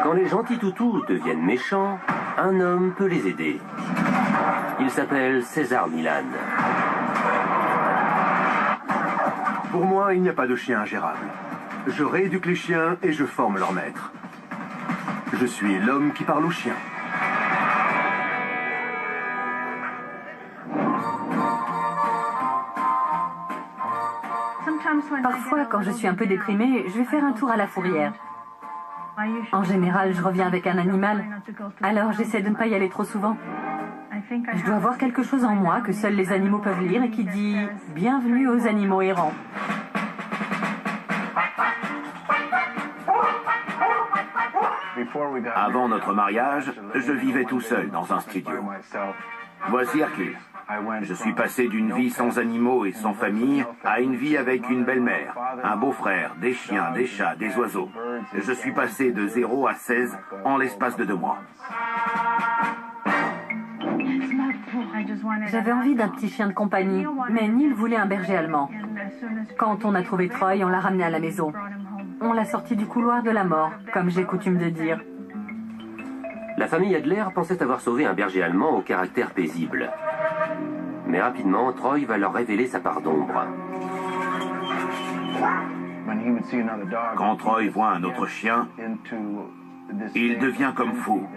Quand les gentils toutous deviennent méchants, un homme peut les aider. Il s'appelle César Millan. Pour moi, il n'y a pas de chien ingérable. Je rééduque les chiens et je forme leur maître. Je suis l'homme qui parle aux chiens. Parfois, quand je suis un peu déprimée, je vais faire un tour à la fourrière. En général, je reviens avec un animal, alors j'essaie de ne pas y aller trop souvent. Je dois avoir quelque chose en moi que seuls les animaux peuvent lire et qui dit « Bienvenue aux animaux errants ». Avant notre mariage, je vivais tout seul dans un studio. Voici Hercule. Je suis passé d'une vie sans animaux et sans famille à une vie avec une belle-mère, un beau-frère, des chiens, des chats, des oiseaux. Je suis passé de 0 à 16 en l'espace de 2 mois. J'avais envie d'un petit chien de compagnie, mais Neil voulait un berger allemand. Quand on a trouvé Troy, on l'a ramené à la maison. On l'a sorti du couloir de la mort, comme j'ai coutume de dire. La famille Adler pensait avoir sauvé un berger allemand au caractère paisible. Mais rapidement, Troy va leur révéler sa part d'ombre. Quand Troy voit un autre chien, il devient comme fou.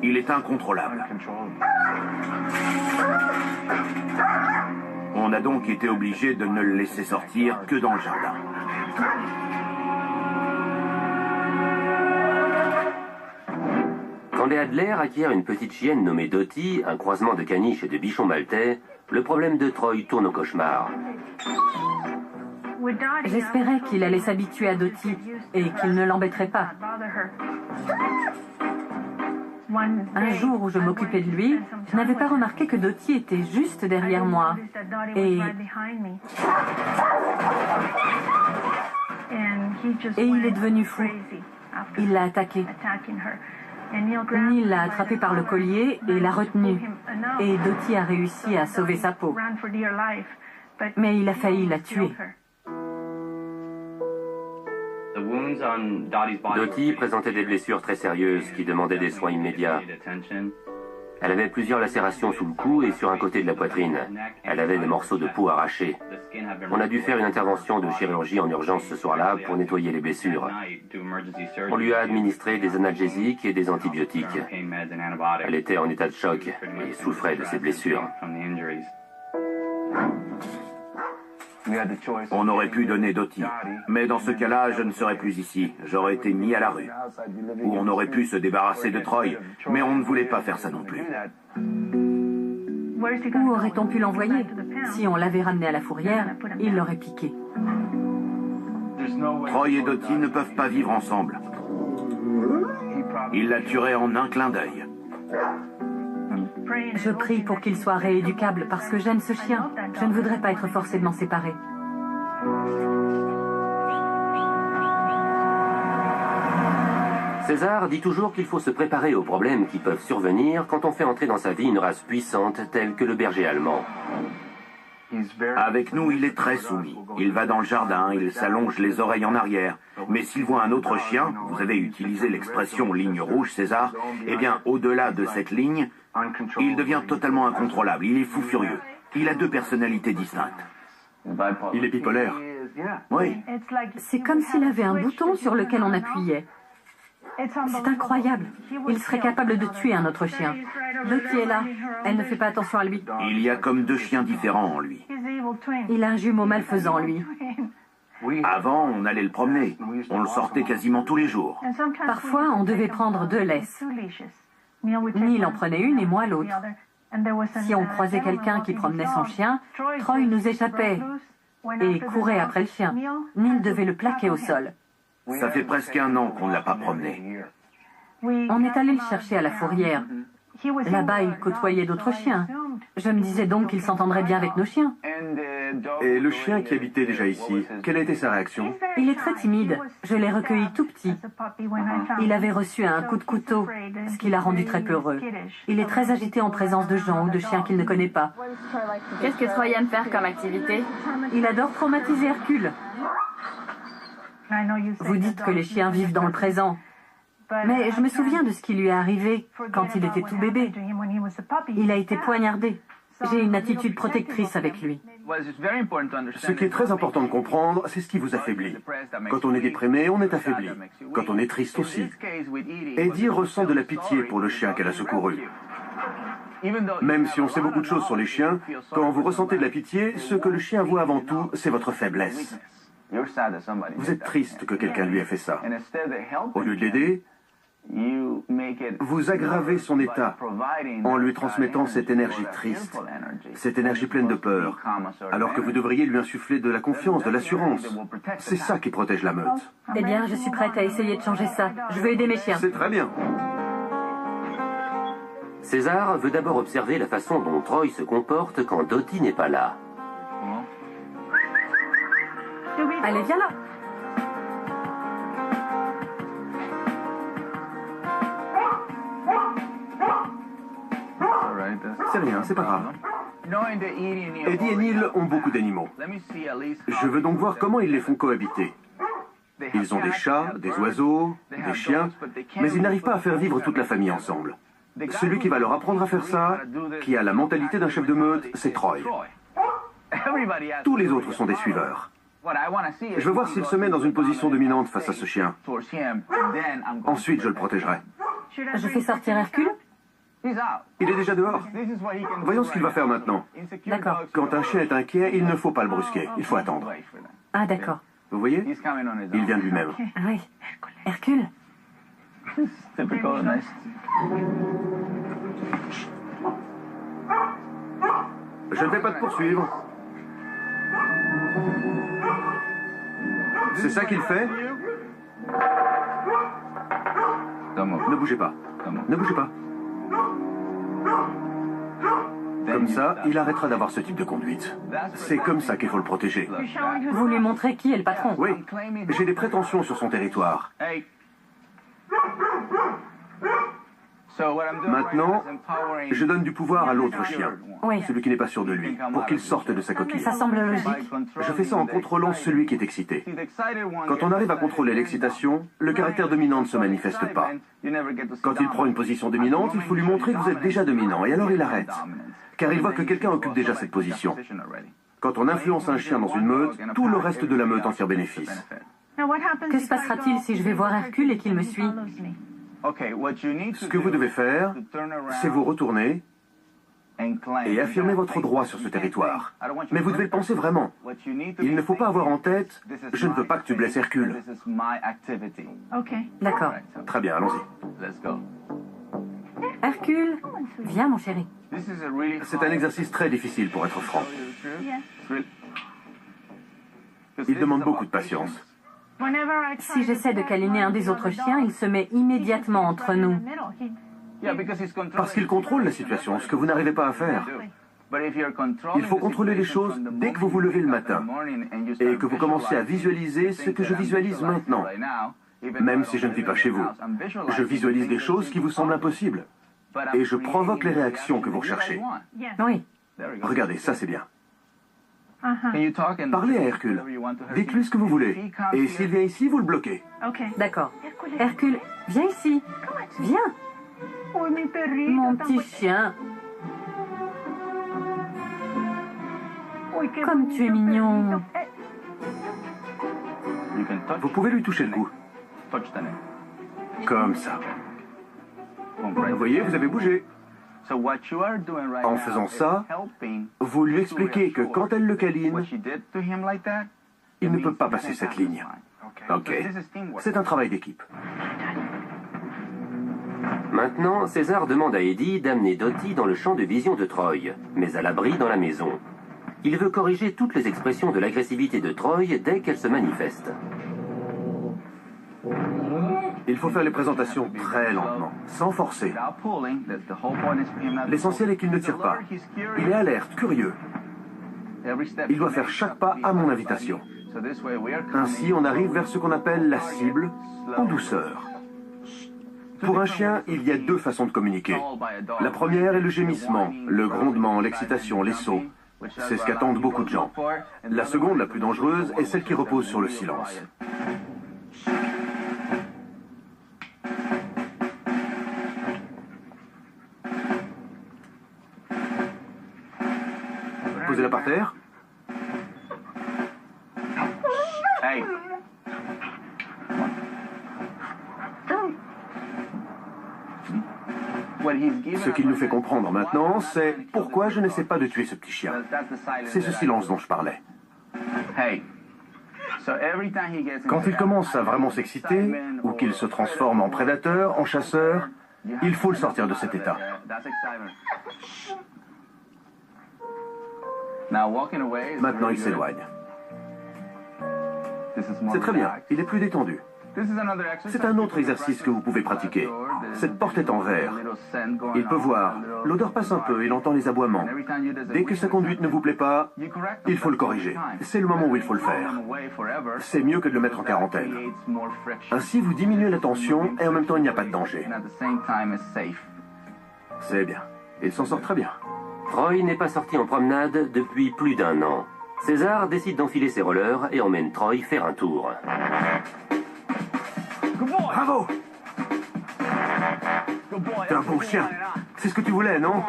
Il est incontrôlable. On a donc été obligé de ne le laisser sortir que dans le jardin. Quand les Adler acquièrent une petite chienne nommée Dottie, un croisement de caniche et de bichon maltais, le problème de Troy tourne au cauchemar. J'espérais qu'il allait s'habituer à Dottie et qu'il ne l'embêterait pas. Un jour où je m'occupais de lui, je n'avais pas remarqué que Dottie était juste derrière moi. Et il est devenu fou. Il l'a attaquée. Neil l'a attrapé par le collier et l'a retenu. Et Dottie a réussi à sauver sa peau. Mais il a failli la tuer. Dottie présentait des blessures très sérieuses qui demandaient des soins immédiats. Elle avait plusieurs lacérations sous le cou et sur un côté de la poitrine. Elle avait des morceaux de peau arrachés. On a dû faire une intervention de chirurgie en urgence ce soir-là pour nettoyer les blessures. On lui a administré des analgésiques et des antibiotiques. Elle était en état de choc et souffrait de ses blessures. On aurait pu donner Dottie, mais dans ce cas-là, je ne serais plus ici. J'aurais été mis à la rue. Ou on aurait pu se débarrasser de Troy, mais on ne voulait pas faire ça non plus. Où aurait-on pu l'envoyer? Si on l'avait ramené à la fourrière, il l'aurait piqué. Troy et Dottie ne peuvent pas vivre ensemble. Il la tuerait en un clin d'œil. Je prie pour qu'il soit rééducable parce que j'aime ce chien. Je ne voudrais pas être forcée de m'en séparer. César dit toujours qu'il faut se préparer aux problèmes qui peuvent survenir quand on fait entrer dans sa vie une race puissante telle que le berger allemand. Avec nous, il est très soumis. Il va dans le jardin, il s'allonge les oreilles en arrière. Mais s'il voit un autre chien, vous avez utilisé l'expression ligne rouge, César, eh bien, au-delà de cette ligne, il devient totalement incontrôlable. Il est fou furieux. Il a 2 personnalités distinctes. Il est bipolaire. Oui. C'est comme s'il avait un bouton sur lequel on appuyait. C'est incroyable. Il serait capable de tuer un autre chien. Dottie est là. Elle ne fait pas attention à lui. Il y a comme 2 chiens différents en lui. Il a un jumeau malfaisant, lui. Avant, on allait le promener. On le sortait quasiment tous les jours. Parfois, on devait prendre 2 laisses. Neil en prenait une et moi l'autre. Si on croisait quelqu'un qui promenait son chien, Troy nous échappait et courait après le chien. Neil devait le plaquer au sol. Ça fait presque 1 an qu'on ne l'a pas promené. On est allé le chercher à la fourrière. Là-bas, il côtoyait d'autres chiens. Je me disais donc qu'il s'entendrait bien avec nos chiens. Et le chien qui habitait déjà ici, quelle a été sa réaction? Il est très timide. Je l'ai recueilli tout petit. Il avait reçu un coup de couteau, ce qui l'a rendu très peureux. Il est très agité en présence de gens ou de chiens qu'il ne connaît pas. Qu'est-ce que Troy aime faire comme activité? Il adore traumatiser Hercule. Vous dites que les chiens vivent dans le présent. Mais je me souviens de ce qui lui est arrivé quand il était tout bébé. Il a été poignardé. J'ai une attitude protectrice avec lui. Ce qui est très important de comprendre, c'est ce qui vous affaiblit. Quand on est déprimé, on est affaibli. Quand on est triste aussi. Eddie ressent de la pitié pour le chien qu'elle a secouru. Même si on sait beaucoup de choses sur les chiens, quand vous ressentez de la pitié, ce que le chien voit avant tout, c'est votre faiblesse. Vous êtes triste que quelqu'un lui ait fait ça. Au lieu de l'aider, vous aggravez son état en lui transmettant cette énergie triste, cette énergie pleine de peur, alors que vous devriez lui insuffler de la confiance, de l'assurance. C'est ça qui protège la meute. Eh bien, je suis prête à essayer de changer ça. Je veux aider mes chiens. C'est très bien. César veut d'abord observer la façon dont Troy se comporte quand Dottie n'est pas là. Allez, viens là. C'est rien, c'est pas grave. Eddie et Neil ont beaucoup d'animaux. Je veux donc voir comment ils les font cohabiter. Ils ont des chats, des oiseaux, des chiens, mais ils n'arrivent pas à faire vivre toute la famille ensemble. Celui qui va leur apprendre à faire ça, qui a la mentalité d'un chef de meute, c'est Troy. Tous les autres sont des suiveurs. Je veux voir s'il se met dans une position dominante face à ce chien. Ensuite, je le protégerai. Je fais sortir Hercule? Il est déjà dehors. Voyons ce qu'il va faire maintenant. D'accord. Quand un chien est inquiet, il ne faut pas le brusquer. Il faut attendre. Ah, d'accord. Vous voyez? Il vient de lui-même. Ah oui. Hercule? Je ne vais pas te poursuivre. C'est ça qu'il fait? Ne bougez pas. Ne bougez pas. Comme ça, il arrêtera d'avoir ce type de conduite. C'est comme ça qu'il faut le protéger. Vous lui montrez qui est le patron? Oui, j'ai des prétentions sur son territoire. Maintenant, je donne du pouvoir à l'autre chien, Oui. celui qui n'est pas sûr de lui, pour qu'il sorte de sa coquille. Ça semble logique. Je fais ça en contrôlant celui qui est excité. Quand on arrive à contrôler l'excitation, le caractère dominant ne se manifeste pas. Quand il prend une position dominante, il faut lui montrer que vous êtes déjà dominant, et alors il arrête. Car il voit que quelqu'un occupe déjà cette position. Quand on influence un chien dans une meute, tout le reste de la meute en tire bénéfice. Que se passera-t-il si je vais voir Hercule et qu'il me suit? Ce que vous devez faire, c'est vous retourner et affirmer votre droit sur ce territoire. Mais vous devez le penser vraiment. Il ne faut pas avoir en tête « Je ne veux pas que tu blesses Hercule ». D'accord. Très bien, allons-y. Hercule, viens mon chéri. C'est un exercice très difficile pour être franc. Il demande beaucoup de patience. Si j'essaie de câliner un des autres chiens, il se met immédiatement entre nous. Parce qu'il contrôle la situation, ce que vous n'arrivez pas à faire. Il faut contrôler les choses dès que vous vous levez le matin et que vous commencez à visualiser ce que je visualise maintenant. Même si je ne vis pas chez vous, je visualise des choses qui vous semblent impossibles. Et je provoque les réactions que vous recherchez. Oui. Regardez, ça c'est bien. Parlez à Hercule. Dites-lui ce que vous voulez. Et s'il vient ici, vous le bloquez. D'accord. Hercule, viens ici. Viens. Mon petit chien. Comme tu es mignon. Vous pouvez lui toucher le cou. Comme ça. Vous voyez, vous avez bougé. En faisant ça, vous lui expliquez que quand elle le câline, il ne peut pas passer cette ligne. Ok. C'est un travail d'équipe. Maintenant, César demande à Eddie d'amener Dottie dans le champ de vision de Troy, mais à l'abri dans la maison. Il veut corriger toutes les expressions de l'agressivité de Troy dès qu'elles se manifestent. Il faut faire les présentations très lentement, sans forcer. L'essentiel est qu'il ne tire pas. Il est alerte, curieux. Il doit faire chaque pas à mon invitation. Ainsi, on arrive vers ce qu'on appelle la cible, en douceur. Pour un chien, il y a deux façons de communiquer. La première est le gémissement, le grondement, l'excitation, les sauts. C'est ce qu'attendent beaucoup de gens. La seconde, la plus dangereuse, est celle qui repose sur le silence. Posez-la par terre. Ce qu'il nous fait comprendre maintenant, c'est pourquoi je n'essaie pas de tuer ce petit chien. C'est ce silence dont je parlais. Quand il commence à vraiment s'exciter, ou qu'il se transforme en prédateur, en chasseur, il faut le sortir de cet état. Maintenant, il s'éloigne. C'est très bien, il est plus détendu. C'est un autre exercice que vous pouvez pratiquer. Cette porte est en verre. Il peut voir. L'odeur passe un peu, il entend les aboiements. Dès que sa conduite ne vous plaît pas, il faut le corriger. C'est le moment où il faut le faire. C'est mieux que de le mettre en quarantaine. Ainsi, vous diminuez la tension et en même temps, il n'y a pas de danger. C'est bien. Il s'en sort très bien. Troy n'est pas sorti en promenade depuis plus d'1 an. César décide d'enfiler ses rollers et emmène Troy faire un tour. Bravo! T'es un bon chien. C'est ce que tu voulais, non?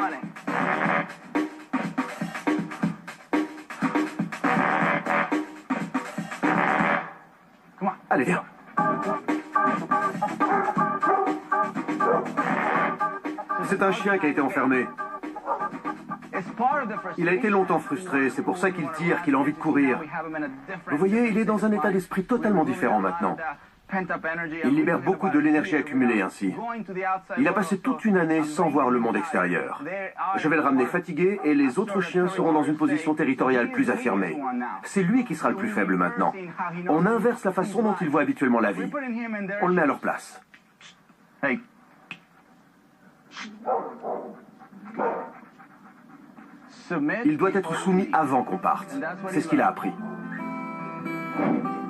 Allez, viens. C'est un chien qui a été enfermé. Il a été longtemps frustré, c'est pour ça qu'il tire, qu'il a envie de courir. Vous voyez, il est dans un état d'esprit totalement différent maintenant. Il libère beaucoup de l'énergie accumulée ainsi. Il a passé toute une année sans voir le monde extérieur. Je vais le ramener fatigué et les autres chiens seront dans une position territoriale plus affirmée. C'est lui qui sera le plus faible maintenant. On inverse la façon dont ils voient habituellement la vie. On le met à leur place. Il doit être soumis avant qu'on parte. C'est ce qu'il a appris.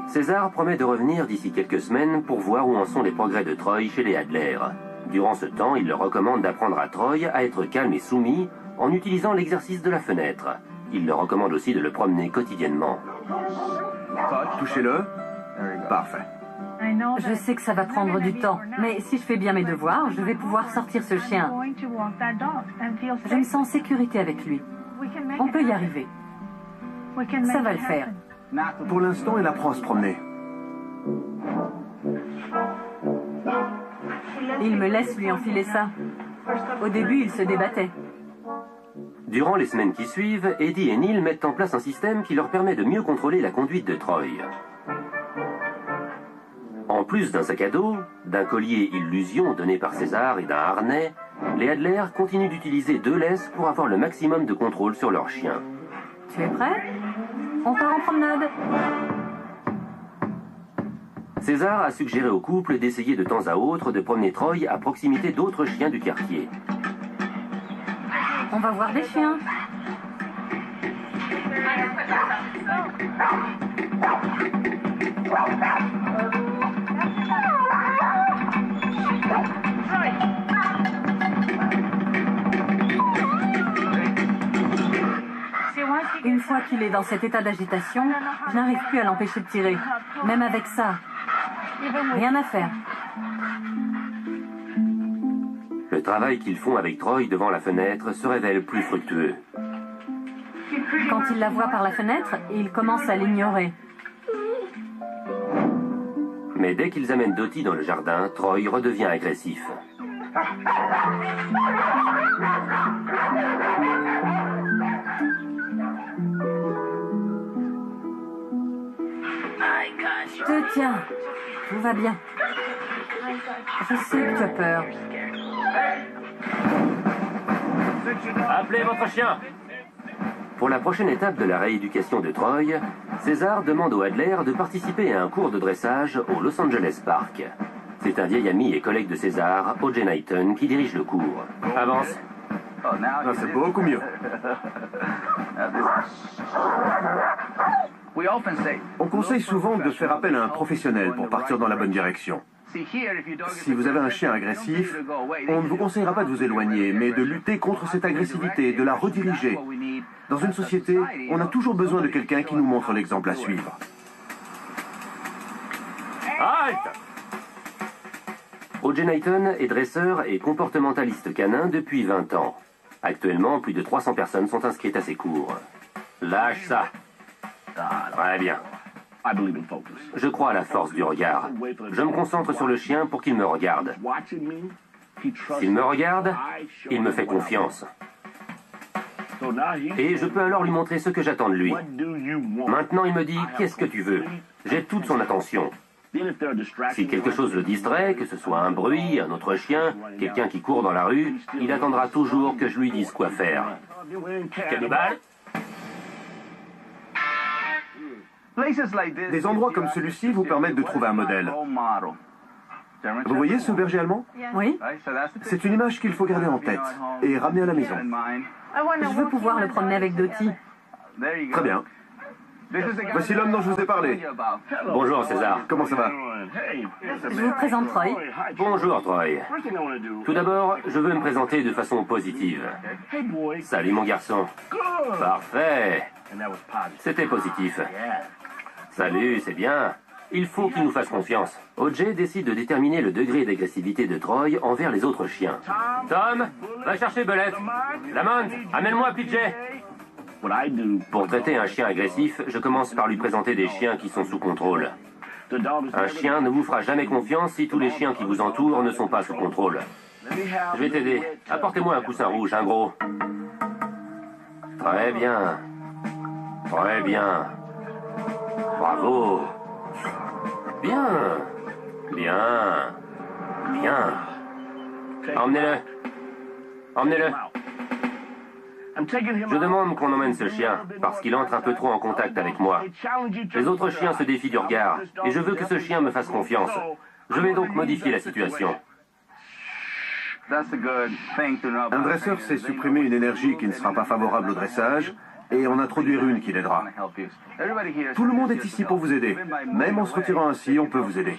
César promet de revenir d'ici quelques semaines pour voir où en sont les progrès de Troy chez les Adler. Durant ce temps, il leur recommande d'apprendre à Troy à être calme et soumis en utilisant l'exercice de la fenêtre. Il leur recommande aussi de le promener quotidiennement. Touchez-le. Parfait. Je sais que ça va prendre du temps, mais si je fais bien mes devoirs, je vais pouvoir sortir ce chien. Je me sens en sécurité avec lui. On peut y arriver. Ça va le faire. Pour l'instant, il apprend à se promener. Il me laisse lui enfiler ça. Au début, il se débattait. Durant les semaines qui suivent, Eddie et Neil mettent en place un système qui leur permet de mieux contrôler la conduite de Troy. En plus d'un sac à dos, d'un collier illusion donné par César et d'un harnais, les Adler continuent d'utiliser 2 laisses pour avoir le maximum de contrôle sur leur chien. Tu es prêt? On part en promenade. César a suggéré au couple d'essayer de temps à autre de promener Troy à proximité d'autres chiens du quartier. On va voir des chiens. Une fois qu'il est dans cet état d'agitation, je n'arrive plus à l'empêcher de tirer. Même avec ça. Rien à faire. Le travail qu'ils font avec Troy devant la fenêtre se révèle plus fructueux. Quand il la voit par la fenêtre, il commence à l'ignorer. Mais dès qu'ils amènent Dottie dans le jardin, Troy redevient agressif. Je te tiens. Tout va bien. Je sais que tu as peur. Appelez votre chien! Pour la prochaine étape de la rééducation de Troy, César demande aux Adler de participer à un cours de dressage au Los Angeles Park. C'est un vieil ami et collègue de César, O.J. Knighton, qui dirige le cours. Avance. Ah, c'est beaucoup mieux. On conseille souvent de faire appel à un professionnel pour partir dans la bonne direction. Si vous avez un chien agressif, on ne vous conseillera pas de vous éloigner, mais de lutter contre cette agressivité, de la rediriger. Dans une société, on a toujours besoin de quelqu'un qui nous montre l'exemple à suivre. Halte! O.J. Knighton est dresseur et comportementaliste canin depuis 20 ans. Actuellement, plus de 300 personnes sont inscrites à ses cours. Lâche ça. Très bien. Je crois à la force du regard. Je me concentre sur le chien pour qu'il me regarde. S'il me regarde, il me fait confiance. Et je peux alors lui montrer ce que j'attends de lui. Maintenant, il me dit « Qu'est-ce que tu veux ?» J'ai toute son attention. Si quelque chose le distrait, que ce soit un bruit, un autre chien, quelqu'un qui court dans la rue, il attendra toujours que je lui dise quoi faire. Cannibale ? Des endroits comme celui-ci vous permettent de trouver un modèle. Vous voyez ce berger allemand? Oui. C'est une image qu'il faut garder en tête et ramener à la maison. Je veux pouvoir le promener avec Dottie. Très bien. Voici l'homme dont je vous ai parlé. Bonjour César. Comment ça va? Je vous présente Troy. Bonjour Troy. Tout d'abord, je veux me présenter de façon positive. Salut mon garçon. Parfait. C'était positif. Salut, c'est bien. Il faut qu'il nous fasse confiance. O.J. décide de déterminer le degré d'agressivité de Troy envers les autres chiens. Tom, va chercher Belette. Lamont, amène-moi PJ. Pour traiter un chien agressif, je commence par lui présenter des chiens qui sont sous contrôle. Un chien ne vous fera jamais confiance si tous les chiens qui vous entourent ne sont pas sous contrôle. Je vais t'aider. Apportez-moi un coussin rouge, un gros. Très bien. Très bien. Bravo. Bien. Bien. Bien. Emmenez-le. Emmenez-le. Je demande qu'on emmène ce chien, parce qu'il entre un peu trop en contact avec moi. Les autres chiens se défient du regard, et je veux que ce chien me fasse confiance. Je vais donc modifier la situation. Un dresseur sait supprimer une énergie qui ne sera pas favorable au dressage et en introduire une qui l'aidera. Tout le monde est ici pour vous aider. Même en se retirant ainsi, on peut vous aider.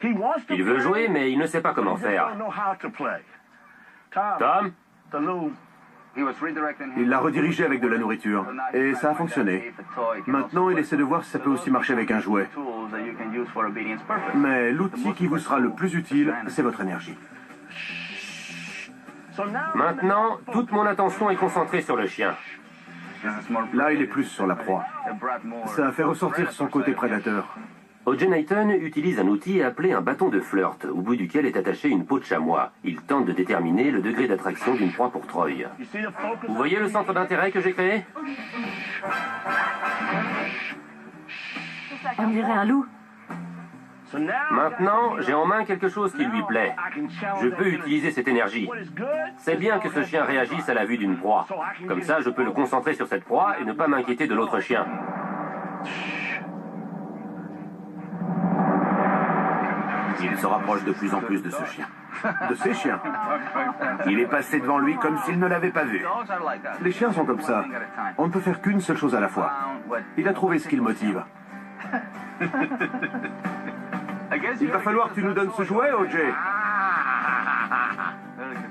Il veut jouer, mais il ne sait pas comment faire. Tom? Il l'a redirigé avec de la nourriture, et ça a fonctionné. Maintenant, il essaie de voir si ça peut aussi marcher avec un jouet. Mais l'outil qui vous sera le plus utile, c'est votre énergie. Maintenant, toute mon attention est concentrée sur le chien. Là, il est plus sur la proie. Ça fait ressortir son côté prédateur. O.J. Knighton utilise un outil appelé un bâton de flirt, au bout duquel est attachée une peau de chamois. Il tente de déterminer le degré d'attraction d'une proie pour Troy. Vous voyez le centre d'intérêt que j'ai créé? On dirait un loup. Maintenant, j'ai en main quelque chose qui lui plaît. Je peux utiliser cette énergie. C'est bien que ce chien réagisse à la vue d'une proie. Comme ça, je peux le concentrer sur cette proie et ne pas m'inquiéter de l'autre chien. Il se rapproche de plus en plus de ce chien. De ces chiens. Il est passé devant lui comme s'il ne l'avait pas vu. Les chiens sont comme ça. On ne peut faire qu'une seule chose à la fois. Il a trouvé ce qui le motive. Il va falloir que tu nous donnes ce jouet, O.J.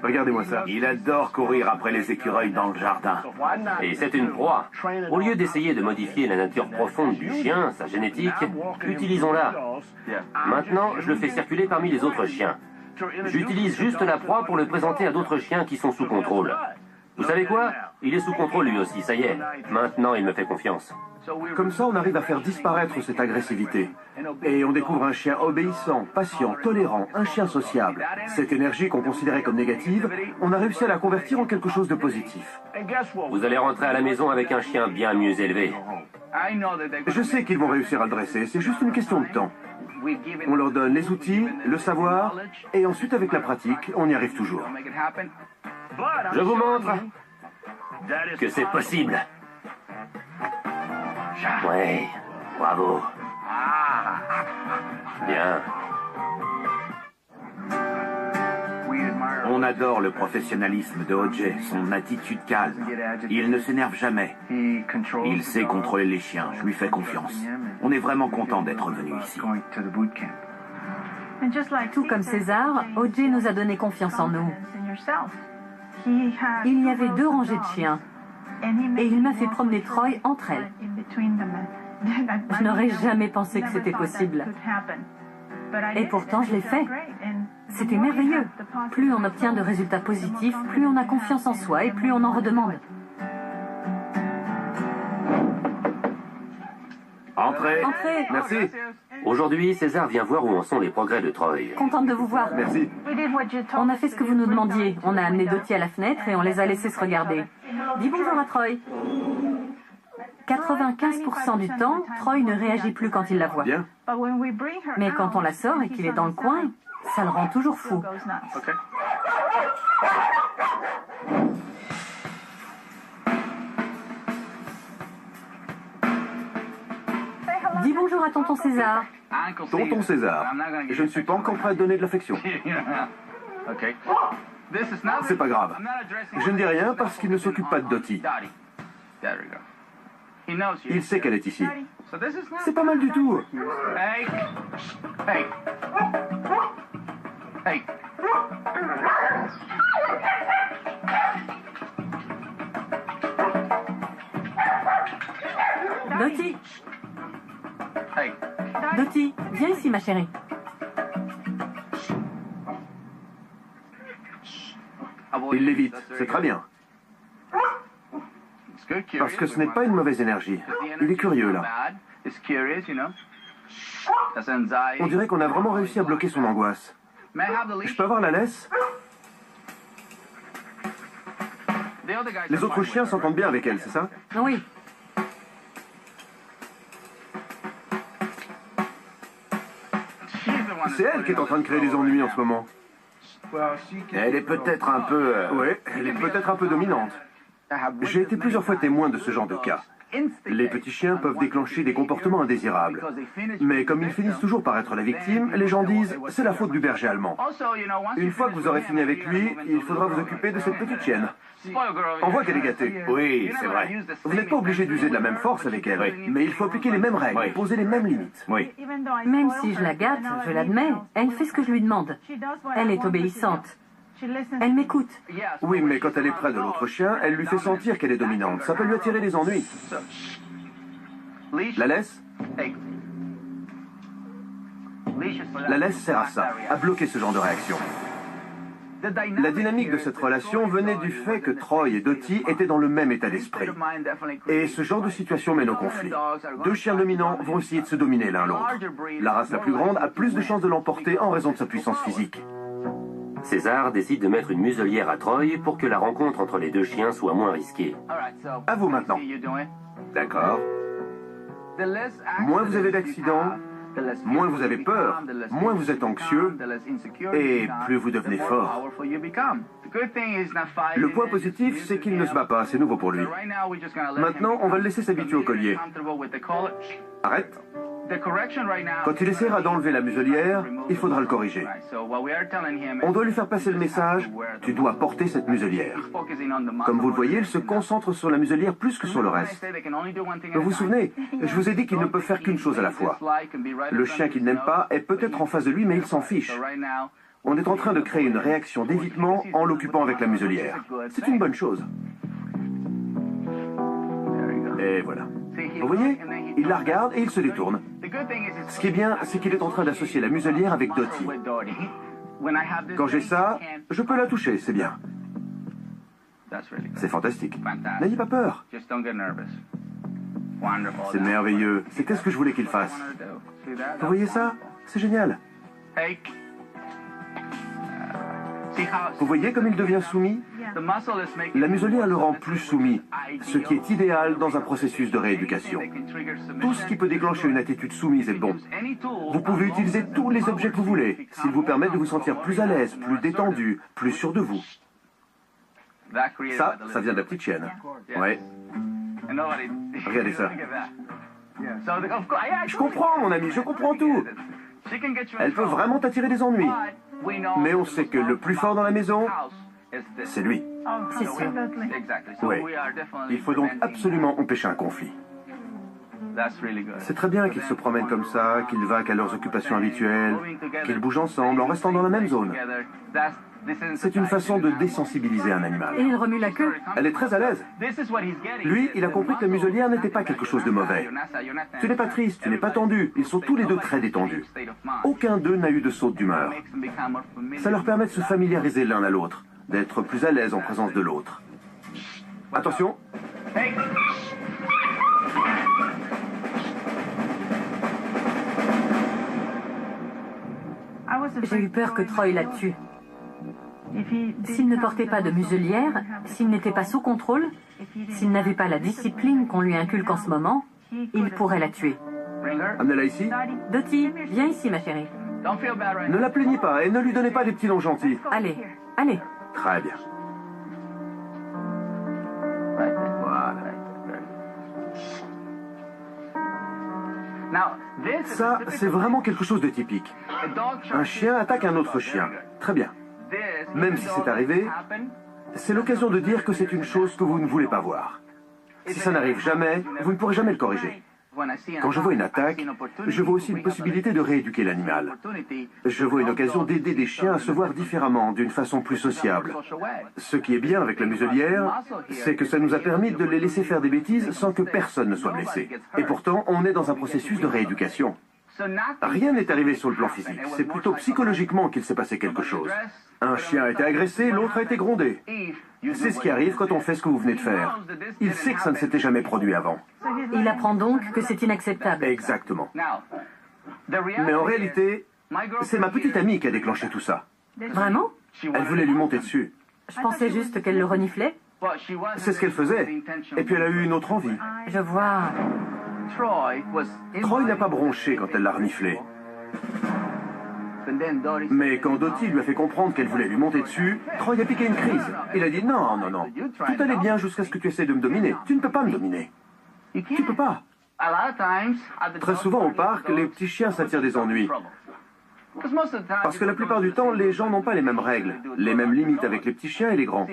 Regardez-moi ça. Il adore courir après les écureuils dans le jardin. Et c'est une proie. Au lieu d'essayer de modifier la nature profonde du chien, sa génétique, utilisons-la. Maintenant, je le fais circuler parmi les autres chiens. J'utilise juste la proie pour le présenter à d'autres chiens qui sont sous contrôle. Vous savez quoi? Il est sous contrôle lui aussi, ça y est. Maintenant, il me fait confiance. Comme ça, on arrive à faire disparaître cette agressivité. Et on découvre un chien obéissant, patient, tolérant, un chien sociable. Cette énergie qu'on considérait comme négative, on a réussi à la convertir en quelque chose de positif. Vous allez rentrer à la maison avec un chien bien mieux élevé. Je sais qu'ils vont réussir à le dresser, c'est juste une question de temps. On leur donne les outils, le savoir, et ensuite avec la pratique, on y arrive toujours. Je vous montre que c'est possible. Ouais, bravo. Bien. On adore le professionnalisme de O.J., son attitude calme. Il ne s'énerve jamais. Il sait contrôler les chiens, je lui fais confiance. On est vraiment content d'être venu ici. Tout comme César, O.J. nous a donné confiance en nous. Il y avait 2 rangées de chiens et il m'a fait promener Troy entre elles. Je n'aurais jamais pensé que c'était possible. Et pourtant, je l'ai fait. C'était merveilleux. Plus on obtient de résultats positifs, plus on a confiance en soi et plus on en redemande. Entrez. Entrez. Merci. Aujourd'hui, César vient voir où en sont les progrès de Troy. Contente de vous voir. Merci. On a fait ce que vous nous demandiez. On a amené Dottie à la fenêtre et on les a laissés se regarder. Dis bonjour à Troy. 95% du temps, Troy ne réagit plus quand il la voit. Bien. Mais quand on la sort et qu'il est dans le coin, ça le rend toujours fou. Ok. Dis bonjour à tonton César. Tonton César, je ne suis pas encore prêt à donner de l'affection. C'est pas grave. Je ne dis rien parce qu'il ne s'occupe pas de Dottie. Il sait qu'elle est ici. C'est pas mal du tout. Dottie. Dottie, viens ici ma chérie. Il l'évite, c'est très bien. Parce que ce n'est pas une mauvaise énergie. Il est curieux là. On dirait qu'on a vraiment réussi à bloquer son angoisse. Je peux avoir la laisse? Les autres chiens s'entendent bien avec elle, c'est ça? Oui. C'est elle qui est en train de créer des ennuis en ce moment. Elle est peut-être un peu... Oui, elle est peut-être un peu dominante. J'ai été plusieurs fois témoin de ce genre de cas. Les petits chiens peuvent déclencher des comportements indésirables. Mais comme ils finissent toujours par être la victime, les gens disent « c'est la faute du berger allemand ». Une fois que vous aurez fini avec lui, il faudra vous occuper de cette petite chienne. On voit qu'elle est gâtée. Oui, c'est vrai. Vous n'êtes pas obligé d'user de la même force avec elle, mais il faut appliquer les mêmes règles, poser les mêmes limites. Oui. Même si je la gâte, je l'admets, elle fait ce que je lui demande. Elle est obéissante. Elle m'écoute. Oui, mais quand elle est près de l'autre chien, elle lui fait sentir qu'elle est dominante. Ça peut lui attirer des ennuis. La laisse? La laisse sert à ça, à bloquer ce genre de réaction. La dynamique de cette relation venait du fait que Troy et Dottie étaient dans le même état d'esprit. Et ce genre de situation mène au conflit. Deux chiens dominants vont essayer de se dominer l'un l'autre. La race la plus grande a plus de chances de l'emporter en raison de sa puissance physique. César décide de mettre une muselière à Troy pour que la rencontre entre les deux chiens soit moins risquée. À vous maintenant. D'accord. Moins vous avez d'accidents, moins vous avez peur, moins vous êtes anxieux, et plus vous devenez fort. Le point positif, c'est qu'il ne se bat pas, c'est nouveau pour lui. Maintenant, on va le laisser s'habituer au collier. Arrête. Quand il essaiera d'enlever la muselière, il faudra le corriger. On doit lui faire passer le message « Tu dois porter cette muselière ». Comme vous le voyez, il se concentre sur la muselière plus que sur le reste. Vous vous souvenez, je vous ai dit qu'il ne peut faire qu'une chose à la fois. Le chien qu'il n'aime pas est peut-être en face de lui, mais il s'en fiche. On est en train de créer une réaction d'évitement en l'occupant avec la muselière. C'est une bonne chose. Et voilà. Vous voyez, il la regarde et il se détourne. Ce qui est bien, c'est qu'il est en train d'associer la muselière avec Dottie. Quand j'ai ça, je peux la toucher, c'est bien. C'est fantastique. N'ayez pas peur. C'est merveilleux. C'était ce que je voulais qu'il fasse. Vous voyez ça? C'est génial. Vous voyez comme il devient soumis? La muselière le rend plus soumis, ce qui est idéal dans un processus de rééducation. Tout ce qui peut déclencher une attitude soumise est bon. Vous pouvez utiliser tous les objets que vous voulez, s'ils vous permettent de vous sentir plus à l'aise, plus détendu, plus sûr de vous. Ça vient de la petite chienne. Ouais. Regardez ça. Je comprends, mon ami, je comprends tout. Elle peut vraiment t'attirer des ennuis. Mais on sait que le plus fort dans la maison, c'est lui. C'est sûr. Oui. Il faut donc absolument empêcher un conflit. C'est très bien qu'ils se promènent comme ça, qu'ils vaquent à leurs occupations habituelles, qu'ils bougent ensemble en restant dans la même zone. C'est une façon de désensibiliser un animal. Et il remue la queue. Elle est très à l'aise. Lui, il a compris que la muselière n'était pas quelque chose de mauvais. Tu n'es pas triste, tu n'es pas tendu. Ils sont tous les deux très détendus. Aucun d'eux n'a eu de saute d'humeur. Ça leur permet de se familiariser l'un à l'autre, d'être plus à l'aise en présence de l'autre. Attention. J'ai eu peur que Troy la tue. S'il ne portait pas de muselière, s'il n'était pas sous contrôle, s'il n'avait pas la discipline qu'on lui inculque en ce moment, il pourrait la tuer. Amenez-la ici. Dottie, viens ici, ma chérie. Ne la plaignez pas et ne lui donnez pas des petits noms gentils. Allez, allez. Très bien. Voilà. Ça, c'est vraiment quelque chose de typique. Un chien attaque un autre chien. Très bien. Même si c'est arrivé, c'est l'occasion de dire que c'est une chose que vous ne voulez pas voir. Si ça n'arrive jamais, vous ne pourrez jamais le corriger. Quand je vois une attaque, je vois aussi une possibilité de rééduquer l'animal. Je vois une occasion d'aider des chiens à se voir différemment, d'une façon plus sociable. Ce qui est bien avec la muselière, c'est que ça nous a permis de les laisser faire des bêtises sans que personne ne soit blessé. Et pourtant, on est dans un processus de rééducation. Rien n'est arrivé sur le plan physique, c'est plutôt psychologiquement qu'il s'est passé quelque chose. Un chien a été agressé, l'autre a été grondé. C'est ce qui arrive quand on fait ce que vous venez de faire. Il sait que ça ne s'était jamais produit avant. Il apprend donc que c'est inacceptable. Exactement. Mais en réalité, c'est ma petite amie qui a déclenché tout ça. Vraiment? Elle voulait lui monter dessus. Je pensais juste qu'elle le reniflait. C'est ce qu'elle faisait. Et puis elle a eu une autre envie. Je vois. Troy n'a pas bronché quand elle l'a reniflé. Mais quand Dottie lui a fait comprendre qu'elle voulait lui monter dessus, Troy a piqué une crise. Il a dit non, non, non. Tout allait bien jusqu'à ce que tu essaies de me dominer. Tu ne peux pas me dominer. Tu peux pas. Très souvent au parc, les petits chiens s'attirent des ennuis. Parce que la plupart du temps, les gens n'ont pas les mêmes règles, les mêmes limites avec les petits chiens et les grands.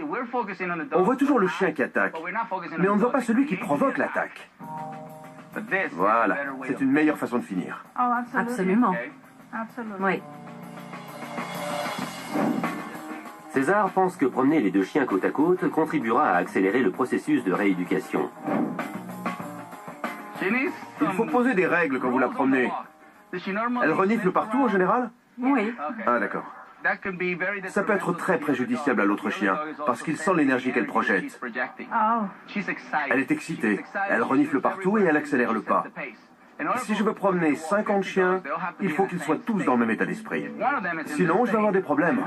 On voit toujours le chien qui attaque, mais on ne voit pas celui qui provoque l'attaque. Voilà, c'est une meilleure façon de finir. Absolument. Oui. César pense que promener les deux chiens côte à côte contribuera à accélérer le processus de rééducation. Il faut poser des règles quand vous la promenez. Elle renifle partout en général? Oui. Ah d'accord. Ça peut être très préjudiciable à l'autre chien, parce qu'il sent l'énergie qu'elle projette. Elle est excitée, elle renifle partout et elle accélère le pas. Si je veux promener 50 chiens, il faut qu'ils soient tous dans le même état d'esprit. Sinon, je vais avoir des problèmes.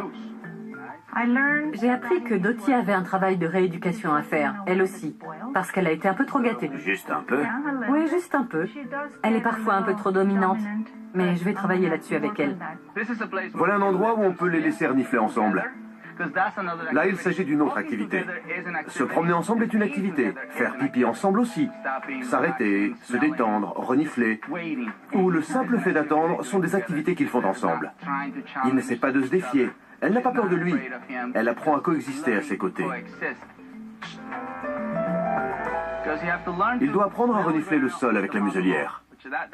J'ai appris que Dottie avait un travail de rééducation à faire, elle aussi, parce qu'elle a été un peu trop gâtée. Juste un peu. Oui, juste un peu. Elle est parfois un peu trop dominante, mais je vais travailler là-dessus avec elle. Voilà un endroit où on peut les laisser renifler ensemble. Là, il s'agit d'une autre activité. Se promener ensemble est une activité. Faire pipi ensemble aussi. S'arrêter, se détendre, renifler, ou le simple fait d'attendre sont des activités qu'ils font ensemble. Il n'essaie pas de se défier. Elle n'a pas peur de lui. Elle apprend à coexister à ses côtés. Il doit apprendre à renifler le sol avec la muselière.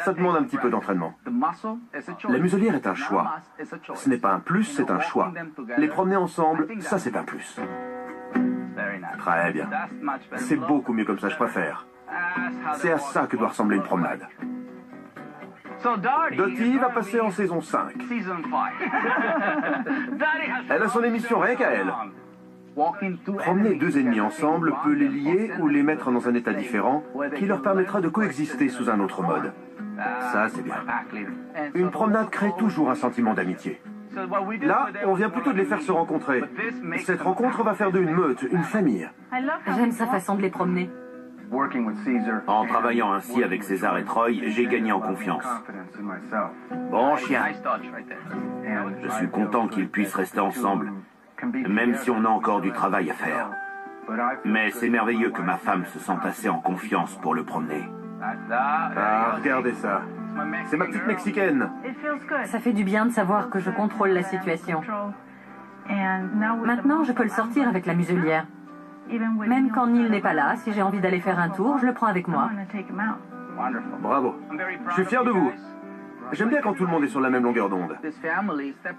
Ça demande un petit peu d'entraînement. La muselière est un choix. Ce n'est pas un plus, c'est un choix. Les promener ensemble, ça c'est un plus. Très bien. C'est beaucoup mieux comme ça, je préfère. C'est à ça que doit ressembler une promenade. Dottie va passer en saison 5. Elle a son émission rien qu'à elle. Promener deux ennemis ensemble peut les lier ou les mettre dans un état différent qui leur permettra de coexister sous un autre mode. Ça, c'est bien. Une promenade crée toujours un sentiment d'amitié. Là, on vient plutôt de les faire se rencontrer. Cette rencontre va faire d'eux une meute, une famille. J'aime sa façon de les promener. En travaillant ainsi avec César et Troy, j'ai gagné en confiance. Bon chien. Je suis content qu'ils puissent rester ensemble, même si on a encore du travail à faire. Mais c'est merveilleux que ma femme se sente assez en confiance pour le promener. Ah, regardez ça. C'est ma petite Mexicaine. Ça fait du bien de savoir que je contrôle la situation. Maintenant, je peux le sortir avec la muselière. Même quand Neil n'est pas là, si j'ai envie d'aller faire un tour, je le prends avec moi. Bravo. Je suis fier de vous. J'aime bien quand tout le monde est sur la même longueur d'onde.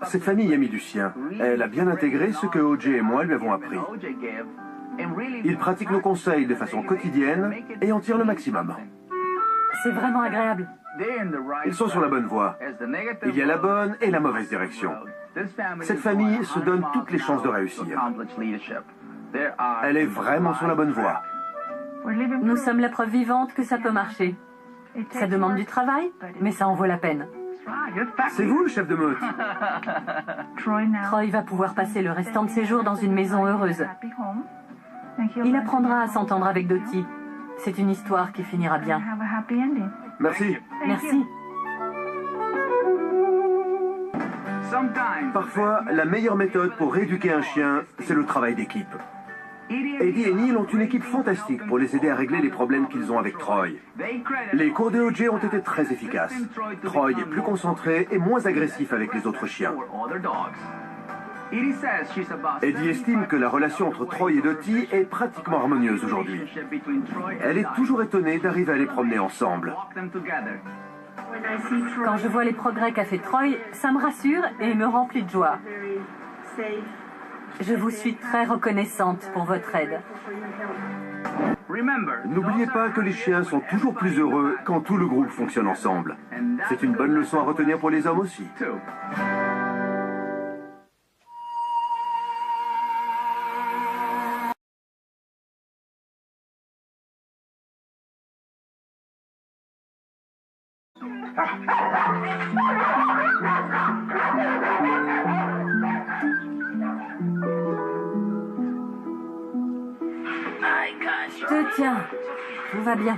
Cette famille a mis du sien. Elle a bien intégré ce que OJ et moi lui avons appris. Ils pratiquent nos conseils de façon quotidienne et en tirent le maximum. C'est vraiment agréable. Ils sont sur la bonne voie. Il y a la bonne et la mauvaise direction. Cette famille se donne toutes les chances de réussir. Elle est vraiment sur la bonne voie. Nous sommes la preuve vivante que ça peut marcher. Ça demande du travail, mais ça en vaut la peine. C'est vous le chef de meute? Troy va pouvoir passer le restant de ses jours dans une maison heureuse. Il apprendra à s'entendre avec Dottie. C'est une histoire qui finira bien. Merci. Merci. Parfois, la meilleure méthode pour rééduquer un chien, c'est le travail d'équipe. Eddie et Neil ont une équipe fantastique pour les aider à régler les problèmes qu'ils ont avec Troy. Les cours de O.J. ont été très efficaces. Troy est plus concentré et moins agressif avec les autres chiens. Eddie estime que la relation entre Troy et Dottie est pratiquement harmonieuse aujourd'hui. Elle est toujours étonnée d'arriver à les promener ensemble. Quand je vois les progrès qu'a fait Troy, ça me rassure et me remplit de joie. Je vous suis très reconnaissante pour votre aide. N'oubliez pas que les chiens sont toujours plus heureux quand tout le groupe fonctionne ensemble. C'est une bonne leçon à retenir pour les hommes aussi. Je te tiens. Tout va bien.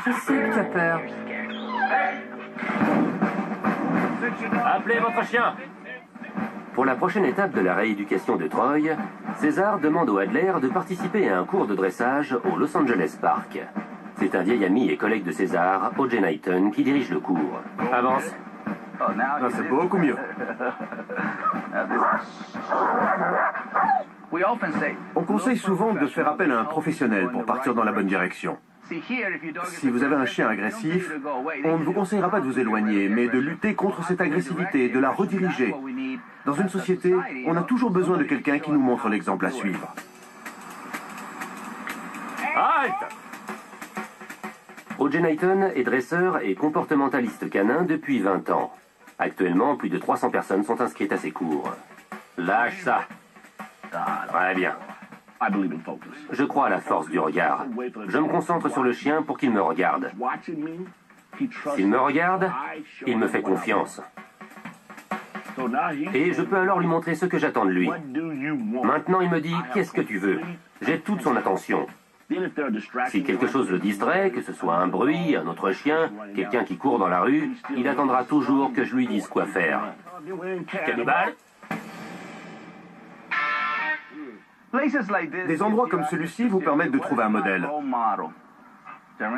Je sais que tu as peur. Appelez votre chien. Pour la prochaine étape de la rééducation de Troy, César demande au Adler de participer à un cours de dressage au Los Angeles Park. C'est un vieil ami et collègue de César, O.J. Knighton, qui dirige le cours. Avance. Ah, c'est beaucoup mieux. On conseille souvent de faire appel à un professionnel pour partir dans la bonne direction. Si vous avez un chien agressif, on ne vous conseillera pas de vous éloigner, mais de lutter contre cette agressivité, de la rediriger. Dans une société, on a toujours besoin de quelqu'un qui nous montre l'exemple à suivre. Halte! O.J. Knighton est dresseur et comportementaliste canin depuis 20 ans. Actuellement, plus de 300 personnes sont inscrites à ses cours. Lâche ça. Très bien. Je crois à la force du regard. Je me concentre sur le chien pour qu'il me regarde. S'il me regarde, il me fait confiance. Et je peux alors lui montrer ce que j'attends de lui. Maintenant, il me dit « Qu'est-ce que tu veux ?» J'ai toute son attention. Si quelque chose le distrait, que ce soit un bruit, un autre chien, quelqu'un qui court dans la rue, il attendra toujours que je lui dise quoi faire. Cannibale? Des endroits comme celui-ci vous permettent de trouver un modèle.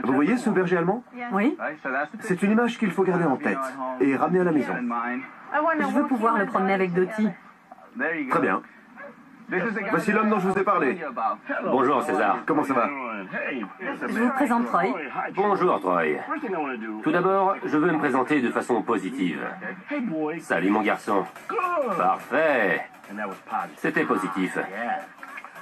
Vous voyez ce berger allemand? Oui? C'est une image qu'il faut garder en tête et ramener à la maison. Je veux pouvoir le promener avec Dottie. Très bien. Voici l'homme dont je vous ai parlé. Bonjour César. Comment ça va? Je vous présente Troy. Bonjour Troy. Tout d'abord, je veux me présenter de façon positive. Salut mon garçon. Parfait. C'était positif.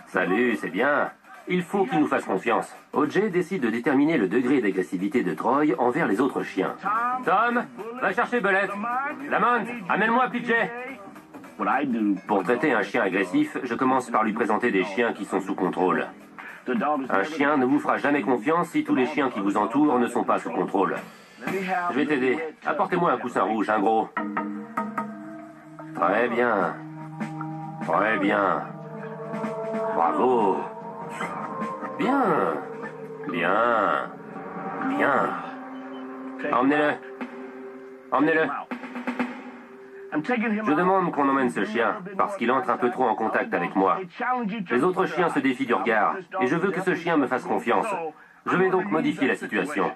Salut, c'est bien. Il faut qu'il nous fasse confiance. O.J. décide de déterminer le degré d'agressivité de Troy envers les autres chiens. Tom, va chercher Belette. Lamont, amène-moi PJ. Pour traiter un chien agressif, je commence par lui présenter des chiens qui sont sous contrôle. Un chien ne vous fera jamais confiance si tous les chiens qui vous entourent ne sont pas sous contrôle. Je vais t'aider. Apportez-moi un coussin rouge, un gros. Très bien. Très bien. Bravo. Bien. Bien. Bien. Emmenez-le. Emmenez-le. Je demande qu'on emmène ce chien, parce qu'il entre un peu trop en contact avec moi. Les autres chiens se défient du regard, et je veux que ce chien me fasse confiance. Je vais donc modifier la situation.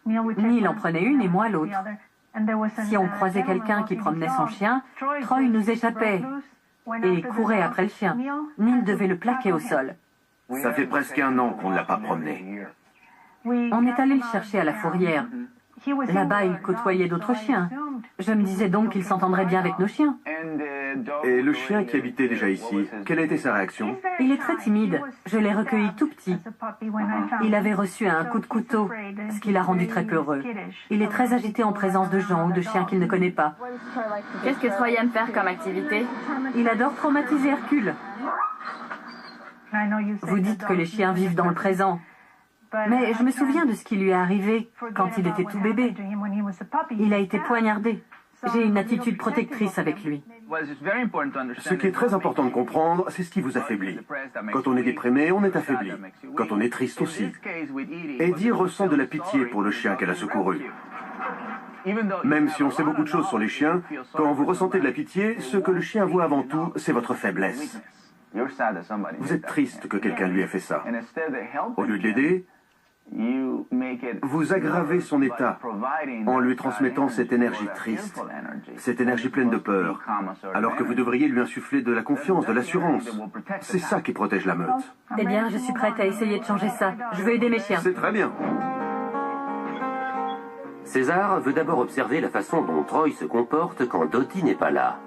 Neil en prenait une et moi l'autre. Si on croisait quelqu'un qui promenait son chien, Troy nous échappait et courait après le chien. Neil devait le plaquer au sol. Ça fait presque 1 an qu'on ne l'a pas promené. On est allé le chercher à la fourrière. Là-bas, il côtoyait d'autres chiens. Je me disais donc qu'il s'entendrait bien avec nos chiens. Et le chien qui habitait déjà ici, quelle a été sa réaction? Il est très timide. Je l'ai recueilli tout petit. Il avait reçu un coup de couteau, ce qui l'a rendu très peureux. Il est très agité en présence de gens ou de chiens qu'il ne connaît pas. Qu'est-ce que Troy aime faire comme activité? Il adore traumatiser Hercule. Vous dites que les chiens vivent dans le présent. Mais je me souviens de ce qui lui est arrivé quand il était tout bébé. Il a été poignardé. J'ai une attitude protectrice avec lui. Ce qui est très important de comprendre, c'est ce qui vous affaiblit. Quand on est déprimé, on est affaibli. Quand on est triste aussi. Eddie ressent de la pitié pour le chien qu'elle a secouru. Même si on sait beaucoup de choses sur les chiens, quand vous ressentez de la pitié, ce que le chien voit avant tout, c'est votre faiblesse. Vous êtes triste que quelqu'un lui ait fait ça. Au lieu de l'aider, vous aggravez son état en lui transmettant cette énergie triste, cette énergie pleine de peur, alors que vous devriez lui insuffler de la confiance, de l'assurance. C'est ça qui protège la meute. Eh bien, je suis prête à essayer de changer ça. Je veux aider mes chiens. C'est très bien. César veut d'abord observer la façon dont Troy se comporte quand Dottie n'est pas là.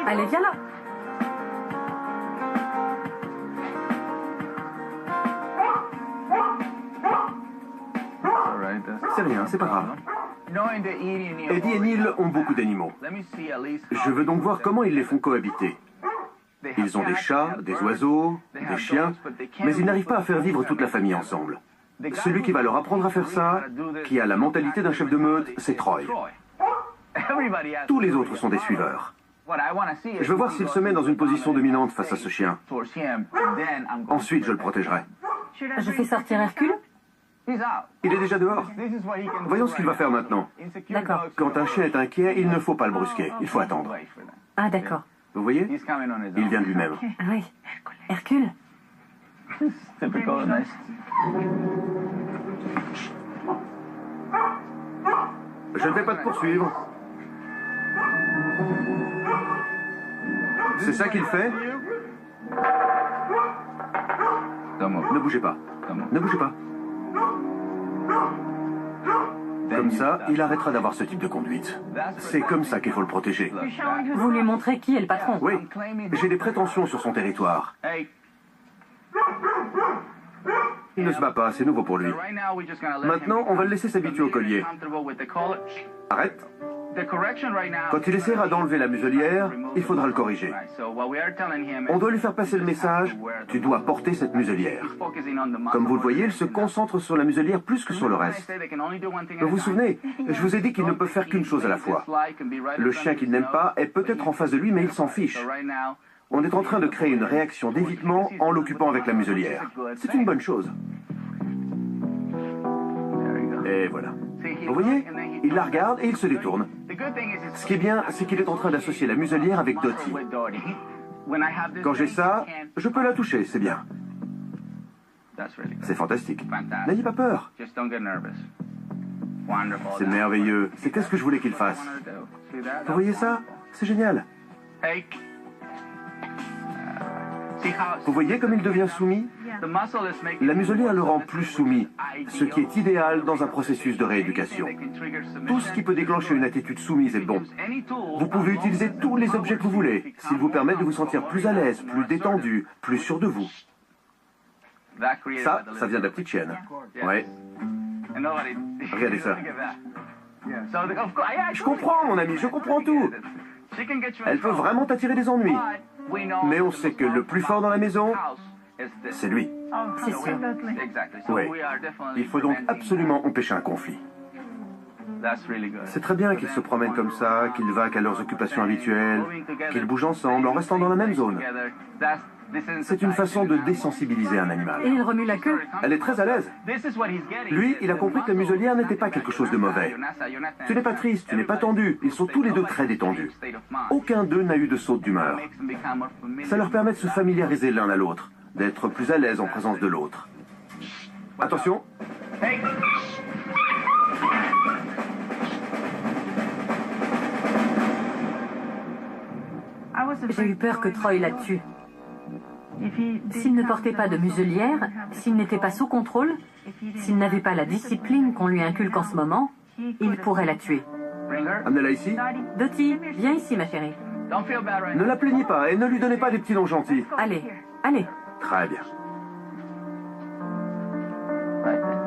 Allez, viens là. C'est rien, c'est pas grave. Eddie et Neil ont beaucoup d'animaux. Je veux donc voir comment ils les font cohabiter. Ils ont des chats, des oiseaux, des chiens, mais ils n'arrivent pas à faire vivre toute la famille ensemble. Celui qui va leur apprendre à faire ça, qui a la mentalité d'un chef de meute, c'est Troy. Tous les autres sont des suiveurs. Je veux voir s'il se met dans une position dominante face à ce chien. Ensuite, je le protégerai. Je fais sortir Hercule? Il est déjà dehors. Voyons ce qu'il va faire maintenant. D'accord. Quand un chien est inquiet, il ne faut pas le brusquer. Il faut attendre. Ah, d'accord. Vous voyez? Il vient de lui-même. Ah oui. Hercule? Je ne vais pas te poursuivre. C'est ça qu'il fait? Ne bougez pas. Ne bougez pas. Comme ça, il arrêtera d'avoir ce type de conduite. C'est comme ça qu'il faut le protéger. Vous lui montrez qui est le patron? Oui, j'ai des prétentions sur son territoire. Il ne se bat pas, c'est nouveau pour lui. Maintenant, on va le laisser s'habituer au collier. Arrête. Quand il essaiera d'enlever la muselière, il faudra le corriger. On doit lui faire passer le message, tu dois porter cette muselière. Comme vous le voyez, il se concentre sur la muselière plus que sur le reste. Vous vous souvenez, je vous ai dit qu'il ne peut faire qu'une chose à la fois. Le chien qu'il n'aime pas est peut-être en face de lui, mais il s'en fiche. On est en train de créer une réaction d'évitement en l'occupant avec la muselière. C'est une bonne chose. Et voilà. Vous voyez, il la regarde et il se détourne. Ce qui est bien, c'est qu'il est en train d'associer la muselière avec Dottie. Quand j'ai ça, je peux la toucher, c'est bien. C'est fantastique. N'ayez pas peur. C'est merveilleux. C'est qu'est-ce que je voulais qu'il fasse. Vous voyez ça? C'est génial. Vous voyez comme il devient soumis? La muselière le rend plus soumis, ce qui est idéal dans un processus de rééducation. Tout ce qui peut déclencher une attitude soumise est bon. Vous pouvez utiliser tous les objets que vous voulez, s'ils vous permettent de vous sentir plus à l'aise, plus détendu, plus sûr de vous. Ça vient de la petite chienne. Ouais. Regardez ça. Je comprends, mon ami, je comprends tout. Elle peut vraiment t'attirer des ennuis. Mais on sait que le plus fort dans la maison, c'est lui. C'est sûr. Oui. Il faut donc absolument empêcher un conflit. C'est très bien qu'ils se promènent comme ça, qu'ils vaquent à leurs occupations habituelles, qu'ils bougent ensemble en restant dans la même zone. C'est une façon de désensibiliser un animal. Et il remue la queue? Elle est très à l'aise. Lui, il a compris que la muselière n'était pas quelque chose de mauvais. Tu n'es pas triste, tu n'es pas tendu. Ils sont tous les deux très détendus. Aucun d'eux n'a eu de saute d'humeur. Ça leur permet de se familiariser l'un à l'autre, d'être plus à l'aise en présence de l'autre. Attention. J'ai eu peur que Troy la tue. S'il ne portait pas de muselière, s'il n'était pas sous contrôle, s'il n'avait pas la discipline qu'on lui inculque en ce moment, il pourrait la tuer. Amenez-la ici. Dottie, viens ici, ma chérie. Ne la plaignez pas et ne lui donnez pas des petits noms gentils. Allez, allez. Très bien.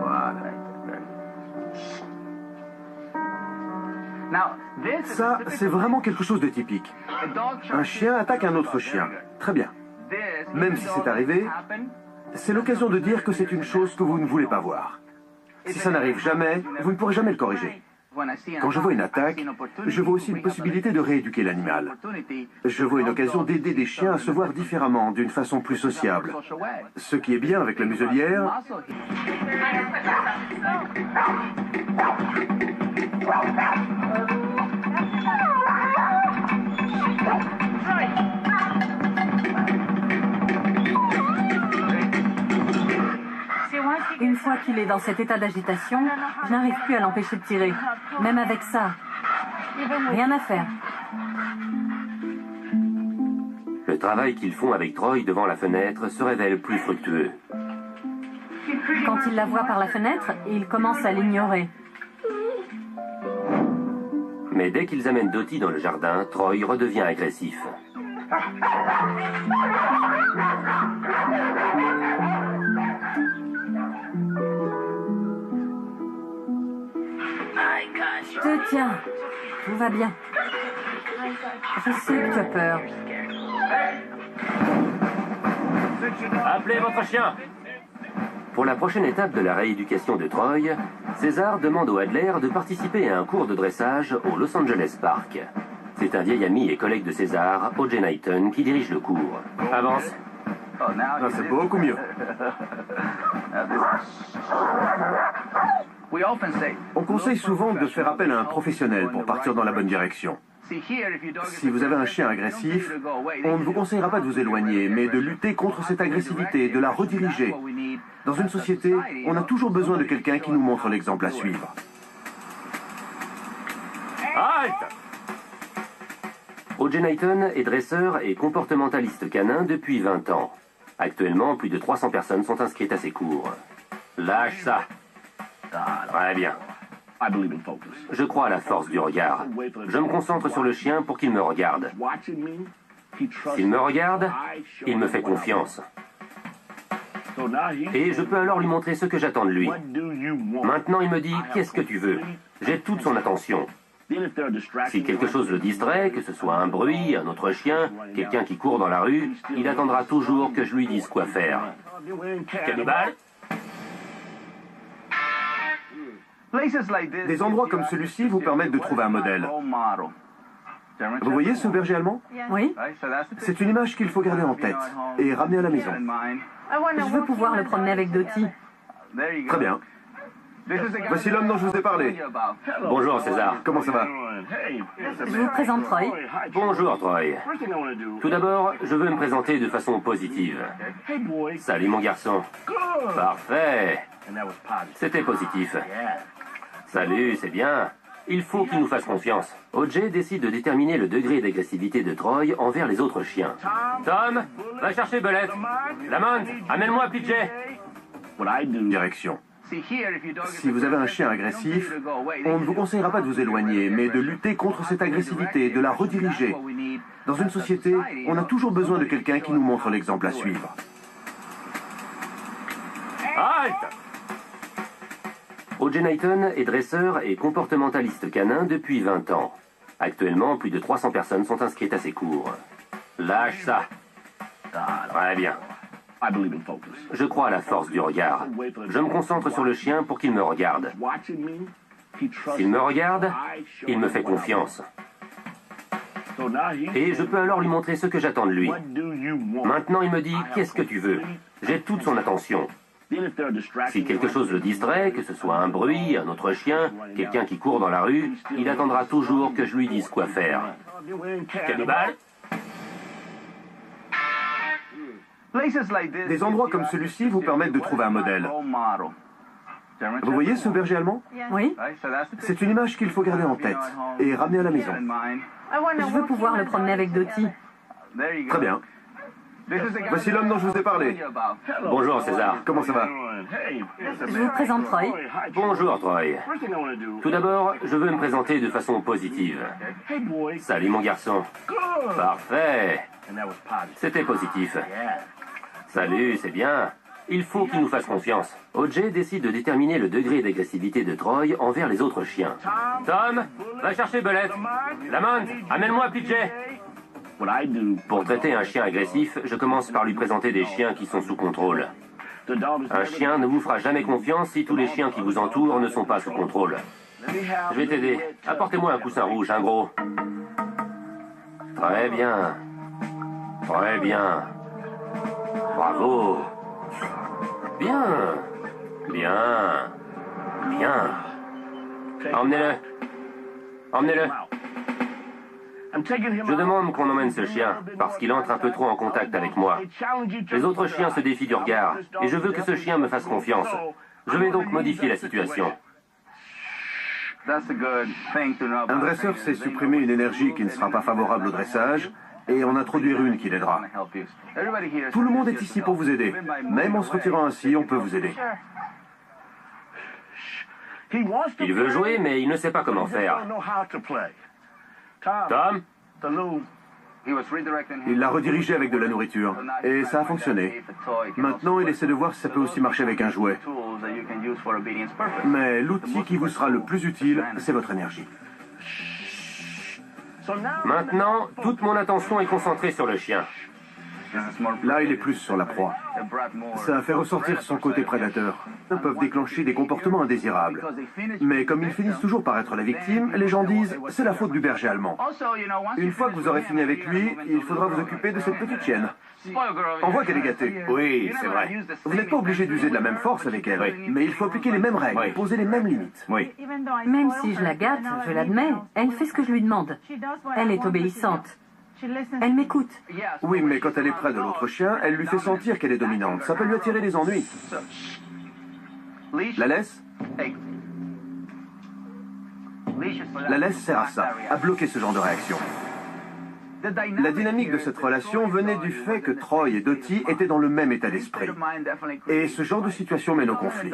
Voilà. Ça, c'est vraiment quelque chose de typique. Un chien attaque un autre chien. Très bien. Même si c'est arrivé, C'est l'occasion de dire que c'est une chose que vous ne voulez pas voir. Si ça n'arrive jamais, vous ne pourrez jamais le corriger. Quand je vois une attaque, je vois aussi une possibilité de rééduquer l'animal. Je vois une occasion d'aider des chiens à se voir différemment, d'une façon plus sociable. Ce qui est bien avec la muselière, Une fois qu'il est dans cet état d'agitation, je n'arrive plus à l'empêcher de tirer. Même avec ça, rien à faire. Le travail qu'ils font avec Troy devant la fenêtre se révèle plus fructueux. Quand il la voit par la fenêtre, il commence à l'ignorer. Mais dès qu'ils amènent Dottie dans le jardin, Troy redevient agressif. Je tiens, tout va bien. Je sais que tu as peur. Appelez votre chien! Pour la prochaine étape de la rééducation de Troy, César demande au Adler de participer à un cours de dressage au Los Angeles Park. C'est un vieil ami et collègue de César, O.J. Knighton, qui dirige le cours. Avance. là, c'est beaucoup mieux. On conseille souvent de faire appel à un professionnel pour partir dans la bonne direction. Si vous avez un chien agressif, on ne vous conseillera pas de vous éloigner, mais de lutter contre cette agressivité, de la rediriger. Dans une société, on a toujours besoin de quelqu'un qui nous montre l'exemple à suivre. Halte! O.J. Knighton est dresseur et comportementaliste canin depuis 20 ans. Actuellement, plus de 300 personnes sont inscrites à ses cours. Lâche ça. Très bien. Je crois à la force du regard. Je me concentre sur le chien pour qu'il me regarde. S'il me regarde, il me fait confiance. Et je peux alors lui montrer ce que j'attends de lui. Maintenant, il me dit « Qu'est-ce que tu veux ?» J'ai toute son attention. Si quelque chose le distrait, que ce soit un bruit, un autre chien, quelqu'un qui court dans la rue, il attendra toujours que je lui dise quoi faire. Cannibale? Des endroits comme celui-ci vous permettent de trouver un modèle. Vous voyez ce berger allemand? Oui, C'est une image qu'il faut garder en tête et ramener à la maison. je veux pouvoir le promener avec Dottie. Très bien. Voici l'homme dont je vous ai parlé. Bonjour César. Comment ça va? Je vous présente Troy. Bonjour Troy. Tout d'abord, je veux me présenter de façon positive. Salut mon garçon. Parfait. C'était positif. Salut, c'est bien. Il faut qu'il nous fasse confiance. O.J. décide de déterminer le degré d'agressivité de Troy envers les autres chiens. Tom, va chercher Belette. Lamont, amène-moi PJ. Direction. Si vous avez un chien agressif, on ne vous conseillera pas de vous éloigner, mais de lutter contre cette agressivité, de la rediriger. Dans une société, on a toujours besoin de quelqu'un qui nous montre l'exemple à suivre. Halte! O.J. Knighton est dresseur et comportementaliste canin depuis 20 ans. Actuellement, plus de 300 personnes sont inscrites à ses cours. Lâche ça. Très bien. Je crois à la force du regard. Je me concentre sur le chien pour qu'il me regarde. S'il me regarde, il me fait confiance. Et je peux alors lui montrer ce que j'attends de lui. Maintenant, il me dit « Qu'est-ce que tu veux ?» J'ai toute son attention. Si quelque chose le distrait, que ce soit un bruit, un autre chien, quelqu'un qui court dans la rue, il attendra toujours que je lui dise quoi faire. Cannibale? Des endroits comme celui-ci vous permettent de trouver un modèle. Vous voyez ce berger allemand? Oui, C'est une image qu'il faut garder en tête et ramener à la maison. je veux pouvoir le promener avec Dottie. Très bien. Voici l'homme dont je vous ai parlé. Bonjour César. Comment ça va? Je vous présente Troy. Bonjour Troy. Tout d'abord, je veux me présenter de façon positive. Salut mon garçon. Parfait. C'était positif. Salut, c'est bien. Il faut qu'il nous fasse confiance. O.J. décide de déterminer le degré d'agressivité de Troy envers les autres chiens. Tom, va chercher Belette. Lamont, amène-moi PJ. Pour traiter un chien agressif, je commence par lui présenter des chiens qui sont sous contrôle. Un chien ne vous fera jamais confiance si tous les chiens qui vous entourent ne sont pas sous contrôle. Je vais t'aider. Apportez-moi un coussin rouge, un gros. Très bien. Très bien. Bravo. Bien. Bien. Bien. Emmenez-le. Emmenez-le. Je demande qu'on emmène ce chien, parce qu'il entre un peu trop en contact avec moi. Les autres chiens se défient du regard, et je veux que ce chien me fasse confiance. Je vais donc modifier la situation. Un dresseur sait supprimer une énergie qui ne sera pas favorable au dressage et en introduire une qui l'aidera. Tout le monde est ici pour vous aider. Même en se retirant ainsi, on peut vous aider. Il veut jouer, mais il ne sait pas comment faire. Tom? Il l'a redirigé avec de la nourriture, et ça a fonctionné. Maintenant, il essaie de voir si ça peut aussi marcher avec un jouet. Mais l'outil qui vous sera le plus utile, c'est votre énergie. Maintenant, toute mon attention est concentrée sur le chien. Là, il est plus sur la proie. Ça fait ressortir son côté prédateur. Ils peuvent déclencher des comportements indésirables. Mais comme ils finissent toujours par être la victime, les gens disent « c'est la faute du berger allemand ». Une fois que vous aurez fini avec lui, il faudra vous occuper de cette petite chienne. On voit qu'elle est gâtée. Oui, c'est vrai. Vous n'êtes pas obligé d'user de la même force avec elle, mais il faut appliquer les mêmes règles, poser les mêmes limites. Oui. Même si je la gâte, je l'admets, elle fait ce que je lui demande. Elle est obéissante. Elle m'écoute. Oui, mais quand elle est près de l'autre chien, elle lui fait sentir qu'elle est dominante. Ça peut lui attirer des ennuis. La laisse? La laisse sert à ça, à bloquer ce genre de réaction. La dynamique de cette relation venait du fait que Troy et Dottie étaient dans le même état d'esprit. Et ce genre de situation mène au conflit.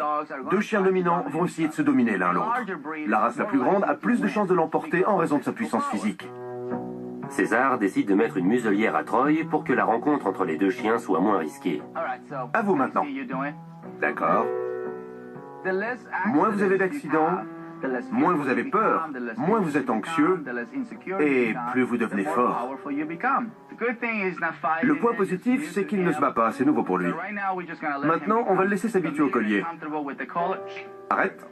Deux chiens dominants vont essayer de se dominer l'un l'autre. La race la plus grande a plus de chances de l'emporter en raison de sa puissance physique. César décide de mettre une muselière à Troy pour que la rencontre entre les deux chiens soit moins risquée. À vous maintenant. D'accord. Moins vous avez d'accidents, moins vous avez peur, moins vous êtes anxieux, et plus vous devenez fort. Le point positif, c'est qu'il ne se bat pas, c'est nouveau pour lui. Maintenant, on va le laisser s'habituer au collier. Arrête.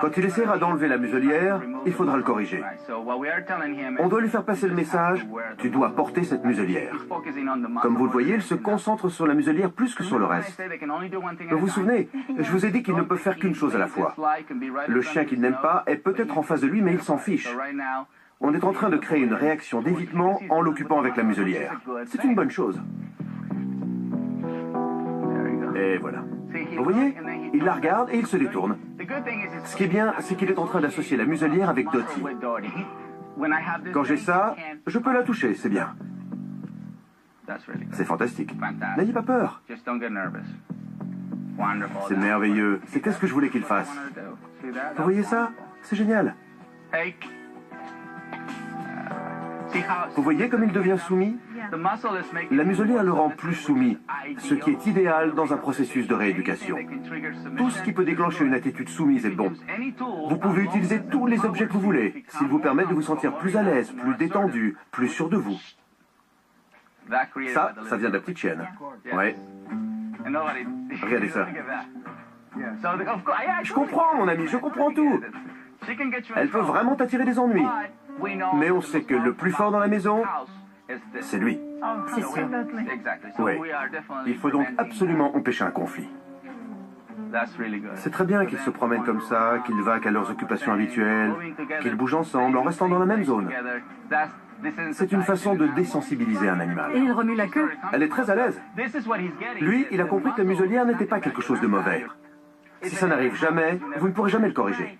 Quand il essaiera d'enlever la muselière, il faudra le corriger. On doit lui faire passer le message « Tu dois porter cette muselière ». Comme vous le voyez, il se concentre sur la muselière plus que sur le reste. Vous vous souvenez, je vous ai dit qu'il ne peut faire qu'une chose à la fois. Le chien qu'il n'aime pas est peut-être en face de lui, mais il s'en fiche. On est en train de créer une réaction d'évitement en l'occupant avec la muselière. C'est une bonne chose. Et voilà. Vous voyez, il la regarde et il se détourne. Ce qui est bien, c'est qu'il est en train d'associer la muselière avec Dottie. Quand j'ai ça, je peux la toucher, c'est bien. C'est fantastique. N'ayez pas peur. C'est merveilleux. C'était ce que je voulais qu'il fasse. Vous voyez ça? C'est génial. Vous voyez comme il devient soumis? La muselière le rend plus soumis, ce qui est idéal dans un processus de rééducation. Tout ce qui peut déclencher une attitude soumise est bon. Vous pouvez utiliser tous les objets que vous voulez, s'ils vous permettent de vous sentir plus à l'aise, plus détendu, plus sûr de vous. Ça vient de la petite chienne. Ouais. Regardez ça. Je comprends, mon ami, je comprends tout. Elle peut vraiment t'attirer des ennuis. Mais on sait que le plus fort dans la maison, c'est lui. C'est sûr. Oui. Il faut donc absolument empêcher un conflit. C'est très bien qu'ils se promènent comme ça, qu'ils vaquent à leurs occupations habituelles, qu'ils bougent ensemble en restant dans la même zone. C'est une façon de désensibiliser un animal. Et il remue la queue. Elle est très à l'aise. Lui, il a compris que la muselière n'était pas quelque chose de mauvais. Si ça n'arrive jamais, vous ne pourrez jamais le corriger.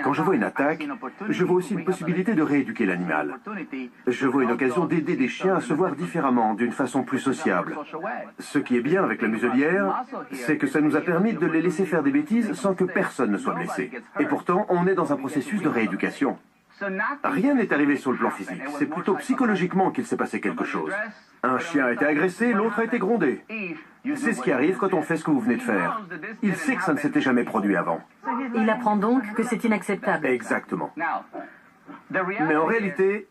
Quand je vois une attaque, je vois aussi une possibilité de rééduquer l'animal. Je vois une occasion d'aider des chiens à se voir différemment, d'une façon plus sociable. Ce qui est bien avec la muselière, c'est que ça nous a permis de les laisser faire des bêtises sans que personne ne soit blessé. Et pourtant, on est dans un processus de rééducation. Rien n'est arrivé sur le plan physique, c'est plutôt psychologiquement qu'il s'est passé quelque chose. Un chien a été agressé, l'autre a été grondé. C'est ce qui arrive quand on fait ce que vous venez de faire. Il sait que ça ne s'était jamais produit avant. Il apprend donc que c'est inacceptable. Exactement. Mais en réalité,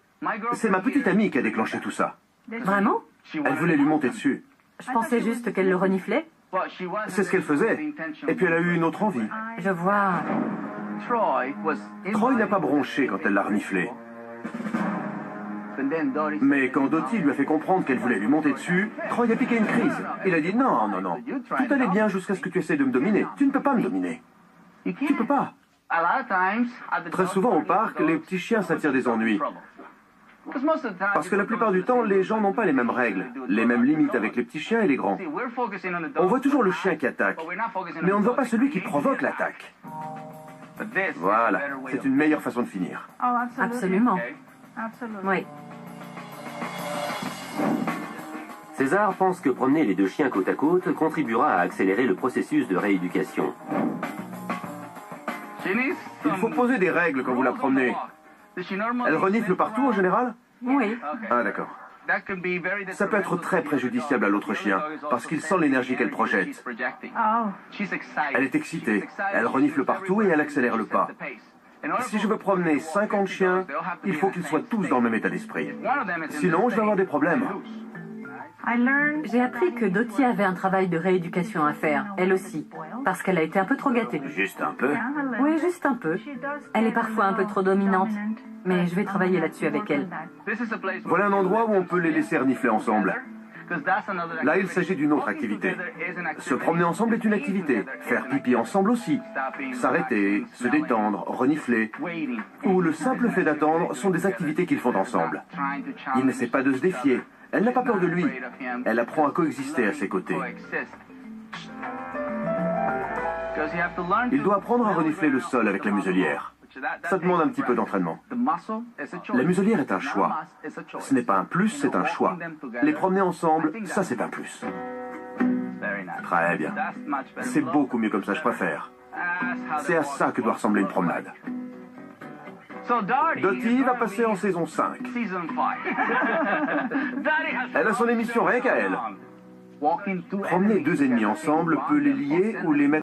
c'est ma petite amie qui a déclenché tout ça. Vraiment? Elle voulait lui monter dessus. Je pensais juste qu'elle le reniflait. C'est ce qu'elle faisait. Et puis elle a eu une autre envie. Je vois. Troy n'a pas bronché quand elle l'a reniflé. Mais quand Dottie lui a fait comprendre qu'elle voulait lui monter dessus, Troy a piqué une crise. Il a dit non, non, non. Tout allait bien jusqu'à ce que tu essaies de me dominer. Tu ne peux pas me dominer. Tu peux pas. Très souvent au parc, les petits chiens s'attirent des ennuis. Parce que la plupart du temps, les gens n'ont pas les mêmes règles, les mêmes limites avec les petits chiens et les grands. On voit toujours le chien qui attaque, mais on ne voit pas celui qui provoque l'attaque. Voilà, c'est une meilleure façon de finir. Absolument. Oui. César pense que promener les deux chiens côte à côte contribuera à accélérer le processus de rééducation. Il faut poser des règles quand vous la promenez. Elle renifle partout en général? Oui. Ah d'accord. Ça peut être très préjudiciable à l'autre chien, parce qu'il sent l'énergie qu'elle projette. Elle est excitée, elle renifle partout et elle accélère le pas. Si je veux promener 50 chiens, il faut qu'ils soient tous dans le même état d'esprit. Sinon, je vais avoir des problèmes. J'ai appris que Dottie avait un travail de rééducation à faire, elle aussi, parce qu'elle a été un peu trop gâtée. Juste un peu. Oui, juste un peu. Elle est parfois un peu trop dominante, mais je vais travailler là-dessus avec elle. Voilà un endroit où on peut les laisser renifler ensemble. Là, il s'agit d'une autre activité. Se promener ensemble est une activité. Faire pipi ensemble aussi. S'arrêter, se détendre, renifler, ou le simple fait d'attendre sont des activités qu'ils font ensemble. Il n'essaie pas de se défier. Elle n'a pas peur de lui. Elle apprend à coexister à ses côtés. Il doit apprendre à renifler le sol avec la muselière. Ça demande un petit peu d'entraînement. La muselière est un choix. Ce n'est pas un plus, c'est un choix. Les promener ensemble, ça c'est un plus. Très bien. C'est beaucoup mieux comme ça, je préfère. C'est à ça que doit ressembler une promenade. Dottie va passer en saison 5. Elle a son émission rien qu'à elle. Promener deux ennemis ensemble peut les lier ou les mettre